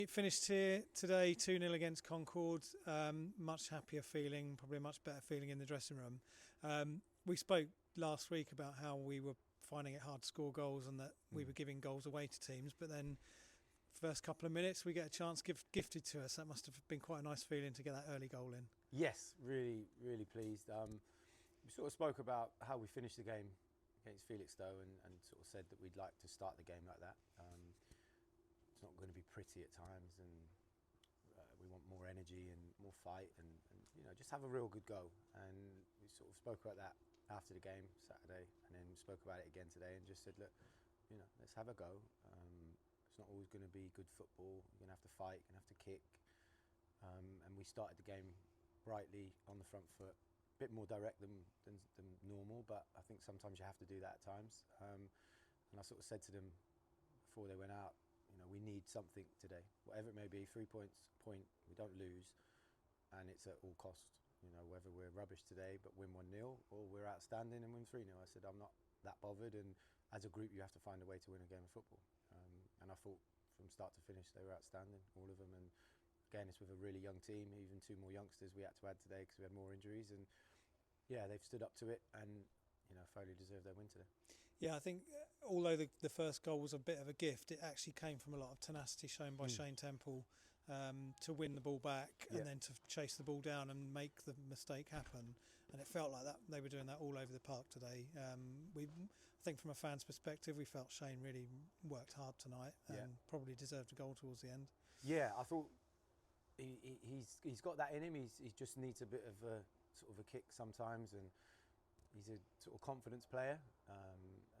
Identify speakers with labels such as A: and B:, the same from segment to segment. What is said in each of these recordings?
A: It finished here today 2-0 against Concord. Much happier feeling, probably a much better feeling in the dressing room. We spoke last week about how we were finding it hard to score goals and that we were giving goals away to teams, but then first couple of minutes we get a chance gifted to us. That must have been quite a nice feeling to get that early goal in.
B: Yes, really, really pleased. We sort of spoke about how we finished the game against Felixstowe and sort of said that we'd like to start the game like that. It's not going to be pretty at times, and we want more energy and more fight and just have a real good go. And we sort of spoke about that after the game Saturday, and then spoke about it again today and just said, look, let's have a go. It's not always going to be good football. You're going to have to fight, you're going to have to kick. And we started the game brightly on the front foot, a bit more direct than normal, but I think sometimes you have to do that at times. And I sort of said to them before they went out, we need something today, whatever it may be, 3 points, point, we don't lose, and it's at all cost. Whether we're rubbish today but win 1-0 or we're outstanding and win 3-0. I said, I'm not that bothered, and as a group you have to find a way to win a game of football. And I thought from start to finish they were outstanding, all of them. And again, it's with a really young team, even 2 more youngsters we had to add today because we had more injuries. And yeah, they've stood up to it and thoroughly deserve their win today.
A: Yeah, I think although the first goal was a bit of a gift, it actually came from a lot of tenacity shown by Shane Temple to win the ball back and then to chase the ball down and make the mistake happen. And it felt like that they were doing that all over the park today. I think from a fan's perspective, we felt Shane really worked hard tonight and probably deserved a goal towards the end.
B: Yeah, I thought he's got that in him. He just needs a bit of a sort of a kick sometimes, and he's a sort of confidence player,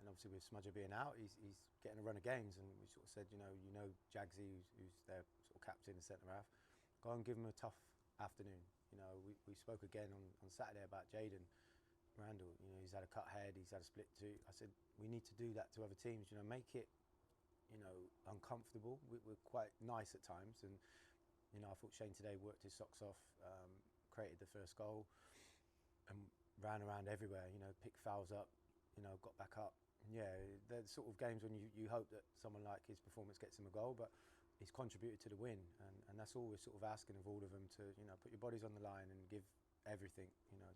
B: and obviously with Smudger being out, he's getting a run of games. And we sort of said, Jagsy, who's their sort of captain and centre half, go and give him a tough afternoon. We spoke again on Saturday about Jaden Randall. He's had a cut head, he's had a split tooth. I said we need to do that to other teams. Make it, uncomfortable. We're quite nice at times, and I thought Shane today worked his socks off, created the first goal, and ran around everywhere, picked fouls up, got back up. Yeah, they're the sort of games when you hope that someone like his performance gets him a goal, but he's contributed to the win, and that's all we're sort of asking of all of them, to put your bodies on the line and give everything,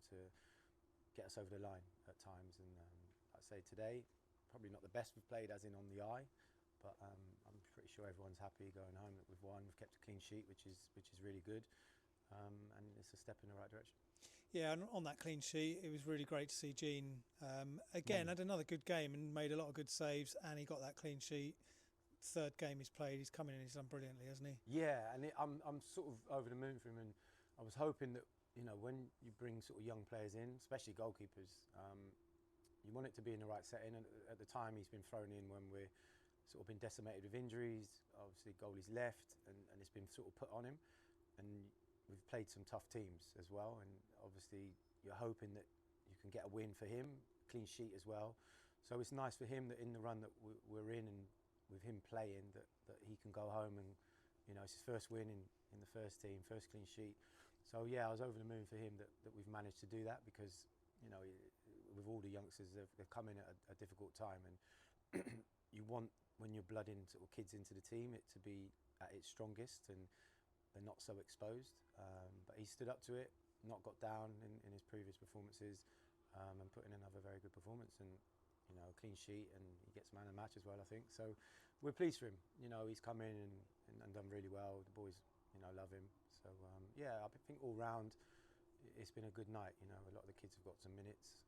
B: to get us over the line at times. And I'd say today, probably not the best we've played as in on the eye, but I'm pretty sure everyone's happy going home that we've won. We've kept a clean sheet, which is really good, and it's a step in the right direction.
A: Yeah, and on that clean sheet, it was really great to see Gene again had another good game and made a lot of good saves, and he got that clean sheet. Third game he's played, he's come in and he's done brilliantly, hasn't he?
B: Yeah, and I'm sort of over the moon for him, and I was hoping that when you bring sort of young players in, especially goalkeepers, you want it to be in the right setting. And at the time, he's been thrown in when we're sort of been decimated with injuries. Obviously, goalie's left, and it's been sort of put on him, and we've played some tough teams as well, and obviously you're hoping that you can get a win for him, clean sheet as well. So it's nice for him that in the run that we're in, and with him playing, that he can go home and it's his first win in the first team, first clean sheet. So yeah, I was over the moon for him that we've managed to do that, because with all the youngsters, they've come in at a difficult time, and you want, when you're blooding sort of kids into the team, it to be at its strongest and they're not so exposed, but he stood up to it, not got down in his previous performances, and put in another very good performance, and a clean sheet, and he gets man of the match as well, I think. So we're pleased for him. He's come in and done really well. The boys love him. So yeah, I think all round it's been a good night. A lot of the kids have got some minutes,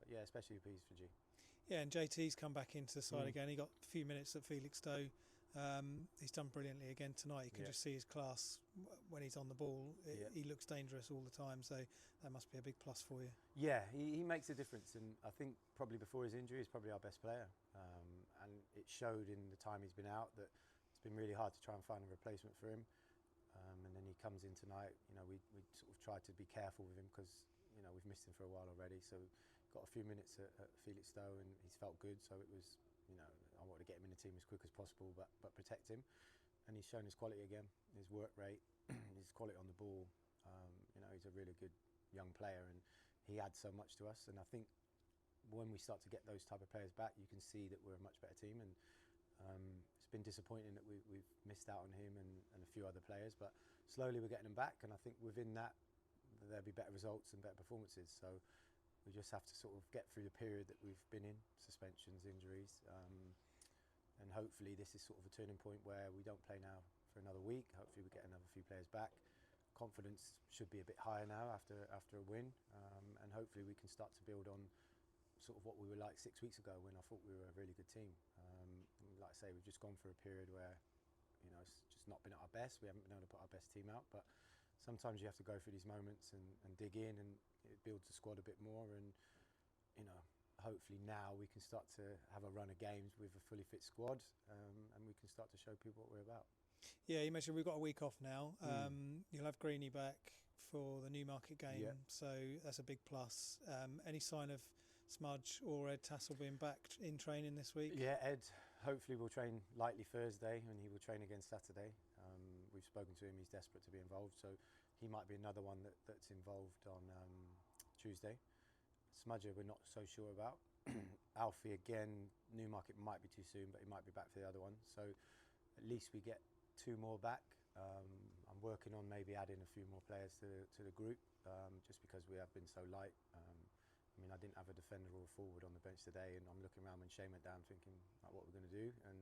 B: but yeah, especially pleased for G.
A: Yeah, and JT's come back into the side again. He got a few minutes at Felixstowe. He's done brilliantly again tonight. You can just see his class when he's on the ball. He looks dangerous all the time, so that must be a big plus for you.
B: Yeah, he makes a difference, and I think probably before his injury he's probably our best player, and it showed in the time he's been out that it's been really hard to try and find a replacement for him, and then he comes in tonight. We sort of tried to be careful with him because we've missed him for a while already, so got a few minutes at Felixstowe and he's felt good, so it was I wanted to get him in the team as quick as possible, but protect him. And he's shown his quality again, his work rate, his quality on the ball. He's a really good young player, and he adds so much to us. And I think when we start to get those type of players back, you can see that we're a much better team. And it's been disappointing that we've missed out on him and a few other players, but slowly we're getting them back, and I think within that there'll be better results and better performances. So we just have to sort of get through the period that we've been in, suspensions, injuries, and hopefully this is sort of a turning point where we don't play now for another week. Hopefully we get another few players back. Confidence should be a bit higher now after a win, and hopefully we can start to build on sort of what we were like 6 weeks ago when I thought we were a really good team. Like I say, we've just gone through a period where, you know, it's just not been at our best. We haven't been able to put our best team out, but sometimes you have to go through these moments and dig in, and it builds the squad a bit more. And, you know, hopefully now we can start to have a run of games with a fully fit squad, and we can start to show people what we're about.
A: Yeah, you mentioned we've got a week off now. You'll have Greeny back for the Newmarket game, so that's a big plus. Any sign of Smudge or Ed Tassel being back in training this week?
B: Yeah, Ed hopefully will train lightly Thursday, and he will train again Saturday. We've spoken to him, he's desperate to be involved, so he might be another one that's involved on Tuesday. Smudger we're not so sure about. Alfie again, Newmarket might be too soon, but he might be back for the other one, so at least we get 2 more back. I'm working on maybe adding a few more players to the group, just because we have been so light. I mean, I didn't have a defender or a forward on the bench today, and I'm looking around when Shane went down thinking like, what we're going to do. And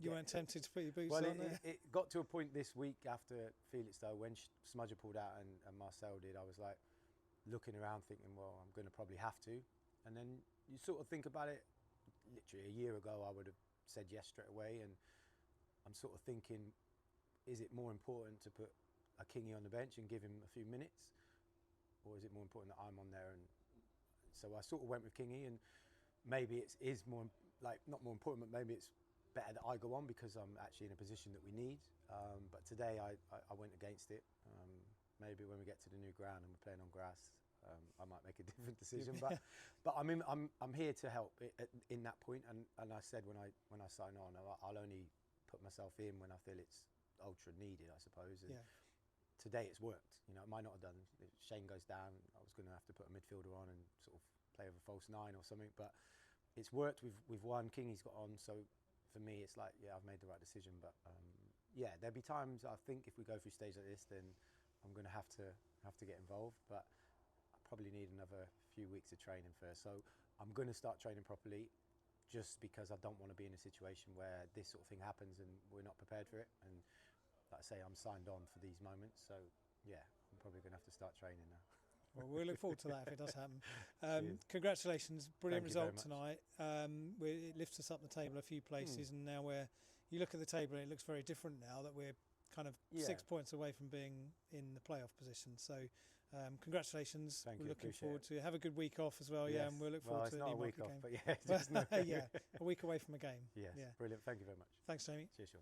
A: you weren't tempted to put your boots
B: on
A: there?
B: It got to a point this week after Felixstowe, when Smudger pulled out and Marcel did, I was like looking around thinking, well, I'm going to probably have to. And then you sort of think about it, literally a year ago I would have said yes straight away, and I'm sort of thinking, is it more important to put a Kingy on the bench and give him a few minutes, or is it more important that I'm on there? And so I sort of went with Kingy, and maybe it is more, like, not more important, but maybe it's better that I go on because I'm actually in a position that we need. But today I went against it. Maybe when we get to the new ground and we're playing on grass, I might make a different decision. But I'm here to help in that point. And I said when I sign on, I'll only put myself in when I feel it's ultra needed, I suppose. And today it's worked. You know, it might not have done. If Shane goes down, I was going to have to put a midfielder on and sort of play with a false 9 or something. But it's worked. We've won. Kingy's got on. So for me, it's like, yeah, I've made the right decision. But yeah, there'll be times I think if we go through stage like this, then I'm going to have to get involved. But I probably need another few weeks of training first. So I'm going to start training properly, just because I don't want to be in a situation where this sort of thing happens and we're not prepared for it. And like I say, I'm signed on for these moments, so yeah, I'm probably going to have to start training now.
A: Well, we'll look forward to that if it does happen. Congratulations, brilliant result tonight. It lifts us up the table a few places, and now you look at the table and it looks very different now that we're kind of 6 points away from being in the playoff position. So congratulations.
B: Thank
A: we're
B: you,
A: looking forward to have a good week off as well. Yeah, and we'll look forward to the Newmarket game.
B: But yeah, just
A: yeah, a week away from a game.
B: Yes, brilliant. Thank you very much.
A: Thanks, Jamie.
B: Cheers, Sean.